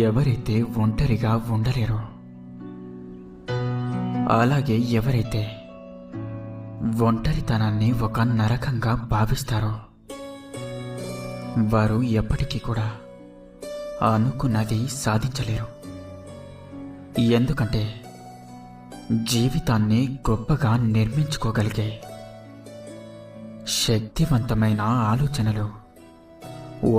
ఎవరైతే ఒంటరిగా ఉండలేరో, అలాగే ఎవరైతే ఒంటరితనాన్ని ఒక నరకంగా భావిస్తారో వారు ఎప్పటికీ కూడా అనుకున్నది సాధించలేరు. ఎందుకంటే జీవితాన్ని గొప్పగా నిర్మించుకోగలిగే శక్తివంతమైన ఆలోచనలు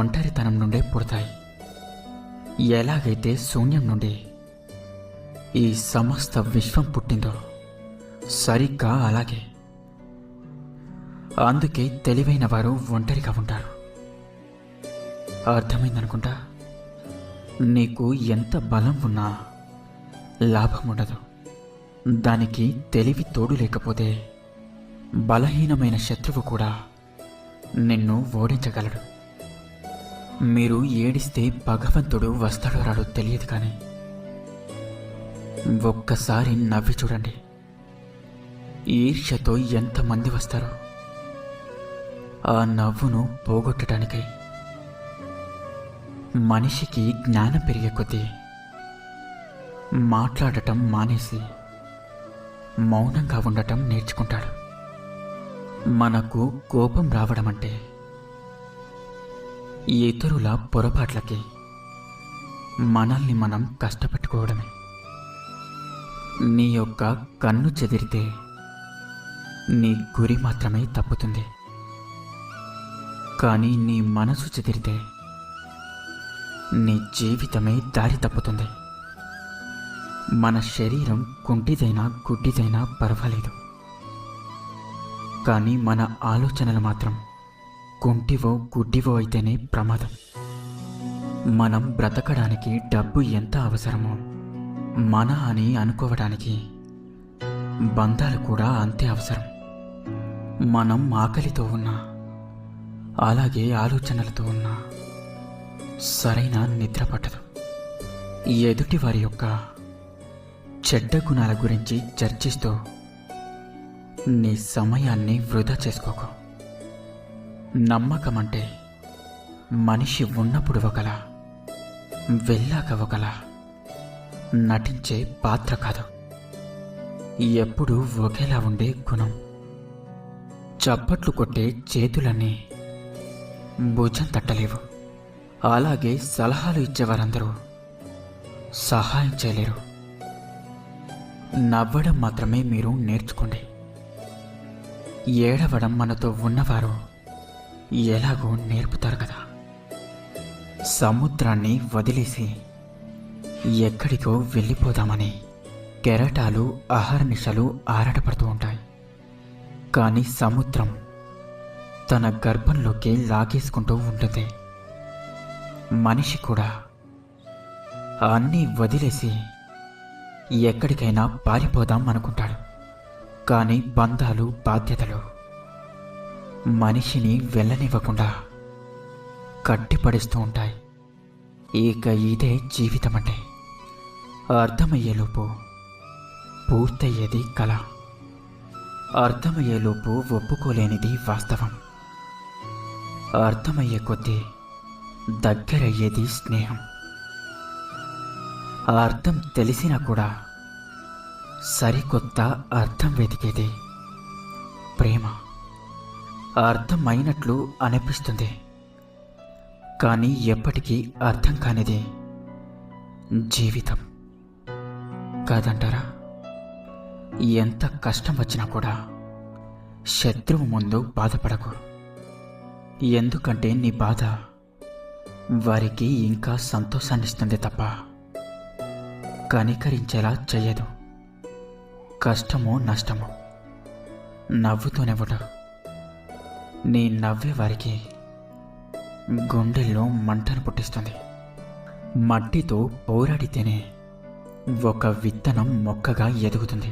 ఒంటరితనం నుండే పుడతాయి. ఎలాగైతే శూన్యం నుండి ఈ సమస్త విశ్వం పుట్టిందో సరిగ్గా అలాగే. అందుకే తెలివైన వారు ఒంటరిగా ఉంటారు. అర్థమైందనుకుంటా. నీకు ఎంత బలం ఉన్నా లాభం ఉండదు. దానికి తెలివి తోడు లేకపోతే బలహీనమైన శత్రువు కూడా నిన్ను ఓడించగలడు. మీరు ఏడిస్తే భగవంతుడు వస్తాడో రాడో తెలియదు, కానీ ఒక్కసారి నవ్వి చూడండి. ఈర్ష్యతో ఎంతమంది వస్తారో ఆ నవ్వును పోగొట్టడానికై. మనిషికి జ్ఞానం పెరిగే కొద్దీ మాట్లాడటం మానేసి మౌనంగా ఉండటం నేర్చుకుంటాడు. మనకు కోపం రావడం అంటే ఇతరుల పొరపాట్లకి మనల్ని మనం కష్టపెట్టుకోవడమే. నీ యొక్క కన్ను చెదిరితే నీ గురి మాత్రమే తప్పుతుంది, కానీ నీ మనసు చెదిరితే నీ జీవితమే దారి తప్పుతుంది. మన శరీరం కుంటిదైనా గుడ్డిదైనా పర్వాలేదు, కానీ మన ఆలోచనలు మాత్రం కుంటివో గుడ్డివో అయితేనే ప్రమాదం. మనం బ్రతకడానికి డబ్బు ఎంత అవసరమో మన అని అనుకోవడానికి బంధాలు కూడా అంతే అవసరం. మనం ఆకలితో ఉన్నా, అలాగే ఆలోచనలతో ఉన్నా సరైన నిద్ర పట్టదు. ఎదుటి వారి యొక్క చెడ్డ గుణాల గురించి చర్చిస్తూ నీ సమయాన్ని వృధా చేసుకోకు. నమ్మకం అంటే మనిషి ఉన్నప్పుడు ఒకలా, వెళ్ళాక ఒకలా నటించే పాత్ర కాదు, ఎప్పుడూ ఒకేలా ఉండే గుణం. చప్పట్లు కొట్టే చేతులన్నీ భుజం తట్టలేవు, అలాగే సలహాలు ఇచ్చేవారందరూ సహాయం చేయలేరు. నవ్వడం మాత్రమే మీరు నేర్చుకోండి. ఏడవడం మనతో ఉన్నవారు ఎలాగో నేర్పుతారు కదా. సముద్రాన్ని వదిలేసి ఎక్కడికో వెళ్ళిపోదామని కెరటాలు అహర్నిశలు ఆరాటపడుతూ ఉంటాయి, కానీ సముద్రం తన గర్భంలోకి లాగేసుకుంటూ ఉంటుంది. మనిషి కూడా అన్నీ వదిలేసి ఎక్కడికైనా పారిపోదాం అనుకుంటాడు, కానీ బంధాలు బాధ్యతలు మనిషిని వెళ్ళనివ్వకుండా కట్టిపడిస్తూ ఉంటాయి. ఇక ఇదే జీవితం అంటే. అర్థమయ్యేలోపు పూర్తయ్యేది కళ, అర్థమయ్యేలోపు ఒప్పుకోలేనిది వాస్తవం, అర్థమయ్యే కొద్దీ దగ్గరయ్యేది స్నేహం. ఆ అర్థం తెలిసినా కూడా సరికొత్త అర్థం వెతికేది ప్రేమ. అర్థం అయినట్లు అనిపిస్తుంది, కానీ ఎప్పటికీ అర్థం కానిది జీవితం కాదంటారా? ఎంత కష్టం వచ్చినా కూడా శత్రువు ముందు బాధపడకు. ఎందుకంటే నీ బాధ వారికి ఇంకా సంతోషాన్నిస్తుంది తప్ప కనికరించేలా చెయ్యదు. కష్టమో నష్టమో నవ్వుతూనే ఉండు. నీ నవ్వే వారికి గుండెల్లో మంటను పుట్టిస్తుంది. మట్టితో పోరాడితేనే ఒక విత్తనం మొక్కగా ఎదుగుతుంది,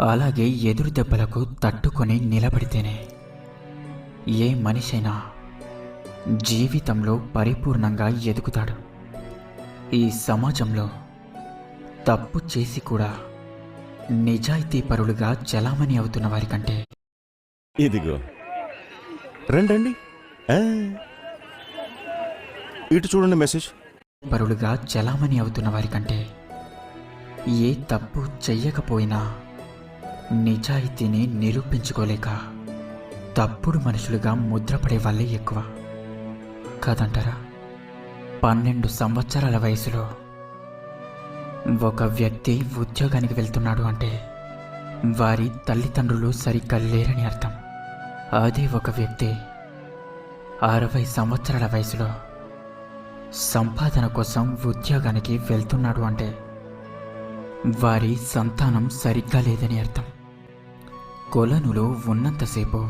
అలాగే ఎదురు దెబ్బలకు తట్టుకొని నిలబడితేనే ఏ మనిషైనా జీవితంలో పరిపూర్ణంగా ఎదుగుతాడు. ఈ సమాజంలో తప్పు చేసి కూడా నిజాయితీ పరులుగా చలామణి అవుతున్న వారి కంటే ఇదిగో రండి, ఇటు చూడండి మెసేజ్. పరులుగా చలామణి అవుతున్న వారి కంటే ఏ తప్పు చెయ్యకపోయినా నిజాయితీని నిరూపించుకోలేక తప్పుడు మనుషులుగా ముద్రపడే వాళ్ళే ఎక్కువ కాదంటారా? 12 సంవత్సరాల వయసులో ఒక వ్యక్తి ఉద్యోగానికి వెళ్తున్నాడు అంటే వారి తల్లిదండ్రులు సరిగ్గా లేరని అర్థం. అదే ఒక వ్యక్తి 60 సంవత్సరాల వయసులో సంపాదన కోసం ఉద్యోగానికి వెళ్తున్నాడు అంటే వారి సంతానం సరిగ్గా లేదని అర్థం. కొలనులో ఉన్నంతసేపు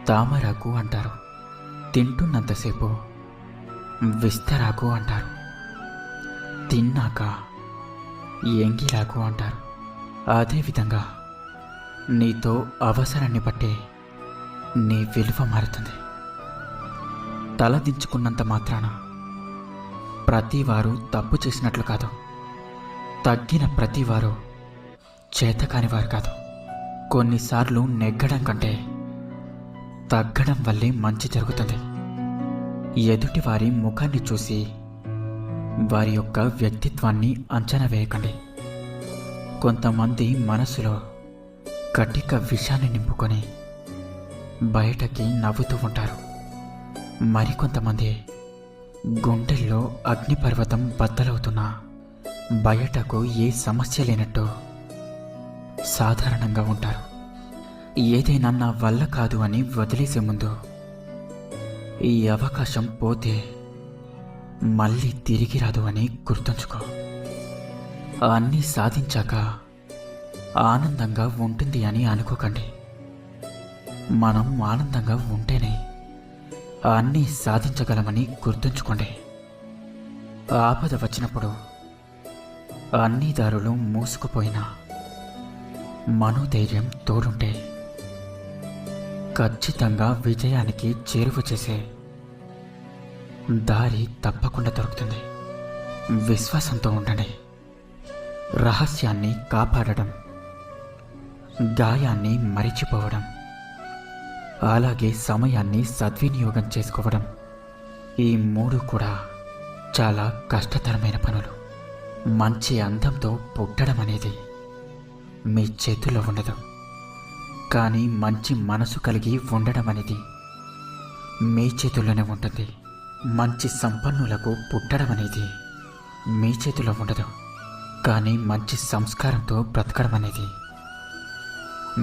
తామరాకు అంటారు, తింటున్నంతసేపు విస్తరాకు అంటారు, తిన్నాక ఎంగిలాకు అంటారు. అదేవిధంగా నీతో అవసరాన్ని బట్టే నీ విలువ మారుతుంది. తలదించుకున్నంత మాత్రాన ప్రతివారు తప్పు చేసినట్లు కాదు. తగ్గిన ప్రతివారు చేతకానివారు కాదు. కొన్నిసార్లు నెగ్గడం కంటే తగ్గడం వల్లే మంచి జరుగుతుంది. ఎదుటివారి ముఖాన్ని చూసి వారి యొక్క వ్యక్తిత్వాన్ని అంచనా వేయకండి. కొంతమంది మనసులో కటిక విషాన్ని నింపుకొని బయటకి నవ్వుతూ ఉంటారు. మరికొంతమంది గుండెల్లో అగ్నిపర్వతం బద్దలవుతున్నా బయటకు ఏ సమస్య లేనట్టు సాధారణంగా ఉంటారు. ఏదైనా నా వల్ల కాదు అని వదిలేసే ముందు ఈ అవకాశం పోతే మళ్ళీ తిరిగి రాదు అని గుర్తుంచుకో. అన్నీ సాధించాక ఆనందంగా ఉంటుంది అని అనుకోకండి. మనం ఆనందంగా ఉంటేనే అన్నీ సాధించగలమని గుర్తుంచుకోండి. ఆపద వచ్చినప్పుడు అన్ని దారులు మూసుకుపోయినా మనోధైర్యం తోడుంటే ఖచ్చితంగా విజయానికి చేరువ చేసే దారి తప్పకుండా దొరుకుతుంది. విశ్వాసంతో ఉండండి. రహస్యాన్ని కాపాడడం, గాయాన్ని మరిచిపోవడం, అలాగే సమయాన్ని సద్వినియోగం చేసుకోవడం, ఈ 3 కూడా చాలా కష్టతరమైన పనులు. మంచి అందంతో పుట్టడం అనేది మీ చేతుల్లో ఉండదు, కానీ మంచి మనసు కలిగి ఉండడం అనేది మీ చేతుల్లోనే ఉంటుంది. మంచి సంపన్నులకు పుట్టడం అనేది మీ చేతిలో ఉండదు, కానీ మంచి సంస్కారంతో బ్రతకడం అనేది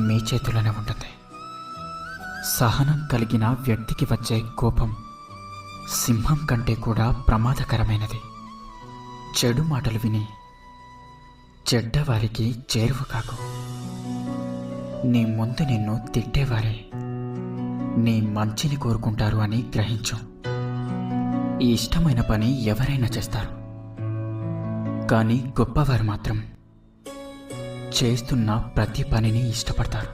మీ చేతిలోనే ఉంటుంది. సహనం కలిగిన వ్యక్తికి వచ్చే కోపం సింహం కంటే కూడా ప్రమాదకరమైనది. చెడు మాటలు విని చెడ్డవారికి చేరువ కాకు. నీ ముందు నిన్ను తిట్టేవారే నీ మంచిని కోరుకుంటారు అని గ్రహించు. ఈ ఇష్టమైన పని ఎవరైనా చేస్తారు, కానీ గొప్పవారు మాత్రం చేస్తున్న ప్రతి పనిని ఇష్టపడతారు.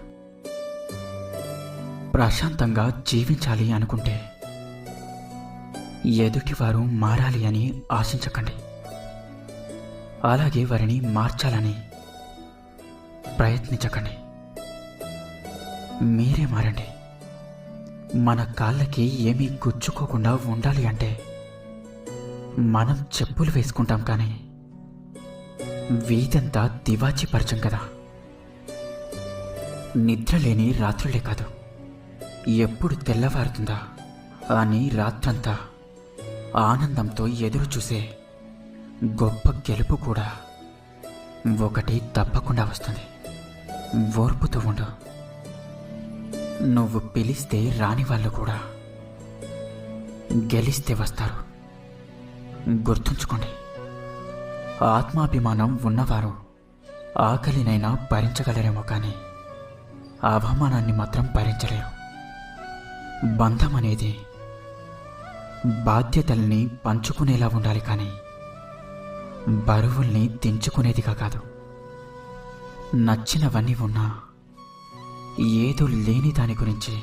ప్రశాంతంగా జీవించాలి అనుకుంటే ఎదుటివారు మారాలి అని ఆశించకండి. అలాగే వారిని మార్చాలని ప్రయత్నించకండి. మీరే మారండి. మన కాళ్ళకి ఏమీ గుచ్చుకోకుండా ఉండాలి అంటే మనం చెప్పులు వేసుకుంటాం, కానీ వీధంతా తివాచి పరిచం కదా. నిద్రలేని రాత్రులే కాదు, ఎప్పుడు తెల్లవారుతుందా అని రాత్రంతా ఆనందంతో ఎదురు చూసే గొప్ప గెలుపు కూడా ఒకటి తప్పకుండా వస్తుంది. ఓర్పుతూ ఉండు. నువ్వు పిలిస్తే రాని వాళ్ళు కూడా గెలిస్తే వస్తారు. గుర్తుంచుకోండి, ఆత్మాభిమానం ఉన్నవారు ఆకలినైనా భరించగలరేమో, కానీ అవమానాన్ని మాత్రం భరించలేరు. బంధం అనేది బాధ్యతల్ని పంచుకునేలా ఉండాలి, కానీ బరువుల్ని దించుకునేదిగా కాదు. నచ్చినవన్నీ ఉన్నా ఏదో లేని దాని గురించి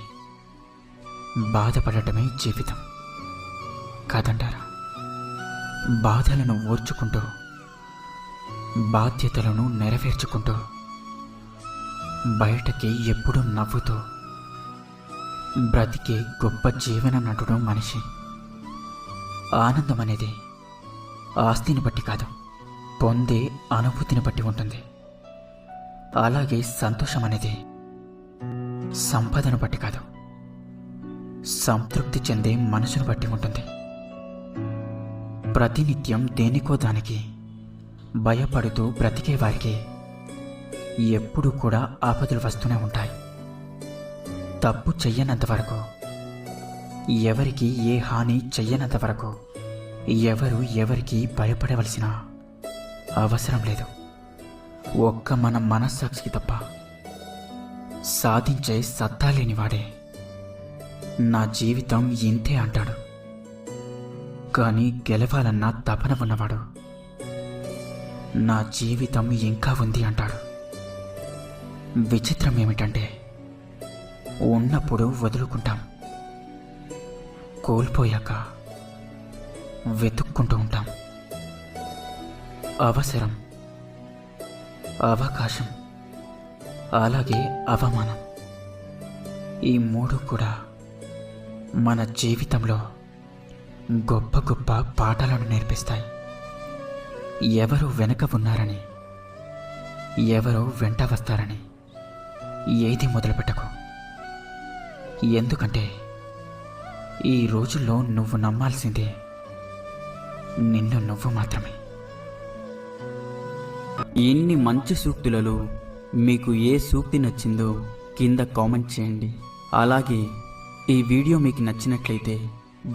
బాధపడటమే జీవితం కాదంటారా? బాధలను ఓర్చుకుంటూ బాధ్యతలను నెరవేర్చుకుంటూ బయటకి ఎప్పుడూ నవ్వుతూ బ్రతికే గొప్ప జీవన నటుడు మనిషి. ఆనందం అనేది ఆస్తిని బట్టి కాదు, పొందే అనుభూతిని బట్టి ఉంటుంది. అలాగే సంతోషం అనేది సంపదను బట్టి కాదు, సంతృప్తి చెందే మనసును బట్టి ఉంటుంది. ప్రతినిత్యం దేనికో దానికి భయపడుతూ బ్రతికే వారికి ఎప్పుడూ కూడా ఆపదలు వస్తూనే ఉంటాయి. తప్పు చెయ్యనంత వరకు, ఎవరికి ఏ హాని చెయ్యనంత వరకు ఎవరు ఎవరికి భయపడవలసిన అవసరం లేదు. ఒక్క మన మనస్సాక్షికి తప్ప సాధించే సత్తా లేనివాడే నా జీవితం ఇంతే అంటాడు. కానీ గెలవాలన్న తపన ఉన్నవాడు నా జీవితం ఇంకా ఉంది అంటాడు. విచిత్రం ఏమిటంటే, ఉన్నప్పుడు వదులుకుంటాం, కోల్పోయాక వెతుక్కుంటూ ఉంటాం. అవసరం, అవకాశం, అలాగే అవమానం, ఈ మూడు కూడా మన జీవితంలో గొప్ప గొప్ప పాఠాలను నేర్పిస్తాయి. ఎవరు వెనక ఉన్నారని, ఎవరో వెంట వస్తారని ఏది మొదలుపెట్టకు. ఎందుకంటే ఈ రోజుల్లో నువ్వు నమ్మాల్సిందే నిన్ను నువ్వు మాత్రమే. ఇన్ని మంచి సూక్తులలో మీకు ఏ సూక్తి నచ్చిందో కింద కామెంట్ చేయండి. అలాగే ఈ వీడియో మీకు నచ్చినట్లయితే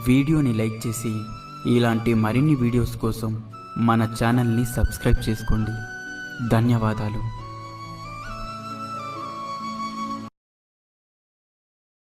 వీడియోని లైక్ చేసి ఇలాంటి మరిన్ని వీడియోస్ కోసం మన ఛానల్ని సబ్స్క్రైబ్ చేసుకోండి. ధన్యవాదాలు.